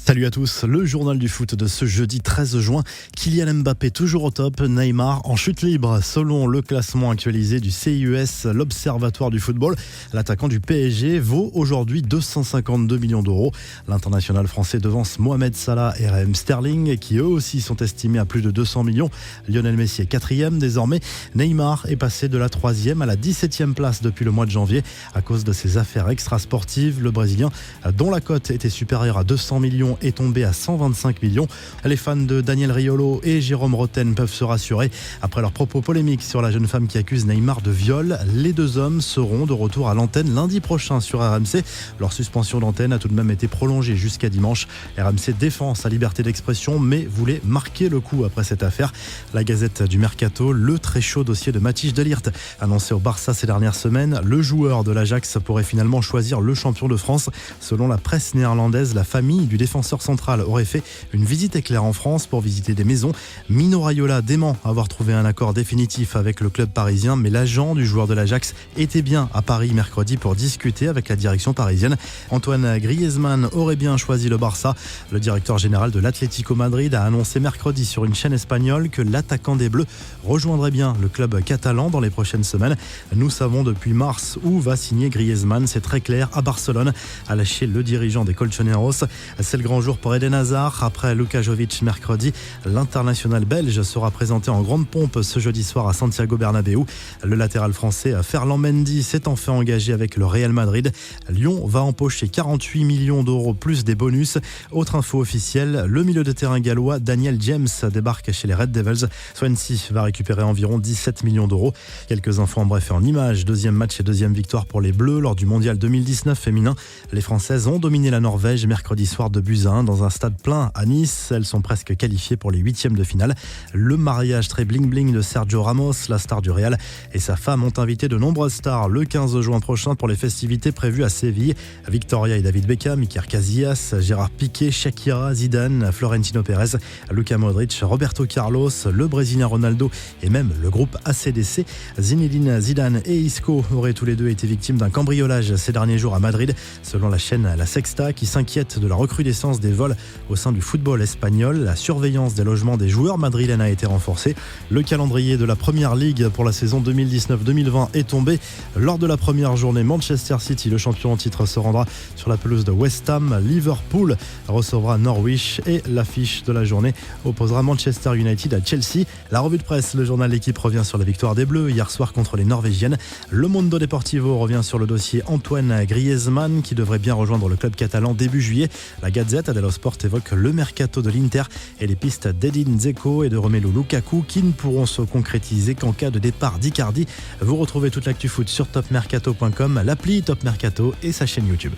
Salut à tous, le journal du foot de ce jeudi 13 juin. Kylian Mbappé toujours au top, Neymar en chute libre. Selon le classement actualisé du CIUS, l'Observatoire du football, l'attaquant du PSG vaut aujourd'hui 252 millions d'euros. L'international français devance Mohamed Salah et Raheem Sterling, qui eux aussi sont estimés à plus de 200 millions. Lionel Messi est 4e désormais. Neymar est passé de la 3e à la 17e place depuis le mois de janvier à cause de ses affaires extrasportives. Le Brésilien, dont la cote était supérieure à 200 millions, est tombé à 125 millions. Les fans de Daniel Riolo et Jérôme Rotten peuvent se rassurer. Après leurs propos polémiques sur la jeune femme qui accuse Neymar de viol, les deux hommes seront de retour à l'antenne lundi prochain sur RMC. Leur suspension d'antenne a tout de même été prolongée jusqu'à dimanche. RMC défend sa liberté d'expression mais voulait marquer le coup après cette affaire. La Gazette du Mercato, le très chaud dossier de Matthijs de Ligt, annoncé au Barça ces dernières semaines. Le joueur de l'Ajax pourrait finalement choisir le champion de France. Selon la presse néerlandaise, la famille du défenseur central aurait fait une visite éclair en France pour visiter des maisons. Mino Raiola dément avoir trouvé un accord définitif avec le club parisien, mais l'agent du joueur de l'Ajax était bien à Paris mercredi pour discuter avec la direction parisienne. Antoine Griezmann aurait bien choisi le Barça. Le directeur général de l'Atlético Madrid a annoncé mercredi sur une chaîne espagnole que l'attaquant des Bleus rejoindrait bien le club catalan dans les prochaines semaines. Nous savons depuis mars où va signer Griezmann, c'est très clair, à Barcelone, a lâché le dirigeant des Colchoneros. C'est le grand jour pour Eden Hazard. Après Luka Jovic mercredi, l'international belge sera présenté en grande pompe ce jeudi soir à Santiago Bernabéu. Le latéral français Ferland Mendy s'est enfin engagé avec le Real Madrid. Lyon va empocher 48 millions d'euros plus des bonus. Autre info officielle, le milieu de terrain gallois Daniel James débarque chez les Red Devils. Swansea va récupérer environ 17 millions d'euros. Quelques infos en bref et en images. Deuxième match et deuxième victoire pour les Bleus lors du Mondial 2019 féminin. Les Françaises ont dominé la Norvège mercredi soir de buts à 1 dans un stade plein à Nice. Elles sont presque qualifiées pour les huitièmes de finale. Le mariage très bling-bling de Sergio Ramos, la star du Real, et sa femme ont invité de nombreuses stars le 15 juin prochain pour les festivités prévues à Séville. Victoria et David Beckham, Iker Casillas, Gérard Piqué, Shakira, Zidane, Florentino Pérez, Luka Modric, Roberto Carlos, le Brésilien Ronaldo et même le groupe AC/DC. Zinedine Zidane et Isco auraient tous les deux été victimes d'un cambriolage ces derniers jours à Madrid, selon la chaîne La Sexta, qui s'inquiète de la recrudescence des vols au sein du football espagnol. La surveillance des logements des joueurs madrilènes a été renforcée. Le calendrier de la Première Ligue pour la saison 2019-2020 est tombé. Lors de la première journée, Manchester City, le champion en titre, se rendra sur la pelouse de West Ham. Liverpool recevra Norwich et l'affiche de la journée opposera Manchester United à Chelsea. La revue de presse, le journal L'équipe revient sur la victoire des Bleus hier soir contre les Norvégiennes. Le Mundo Deportivo revient sur le dossier Antoine Griezmann qui devrait bien rejoindre le club catalan début juillet. La Gazette dello Sport évoque le mercato de l'Inter et les pistes d'Edin Dzeko et de Romelu Lukaku qui ne pourront se concrétiser qu'en cas de départ d'Icardi. Vous retrouvez toute l'actu foot sur topmercato.com, l'appli Top Mercato et sa chaîne YouTube.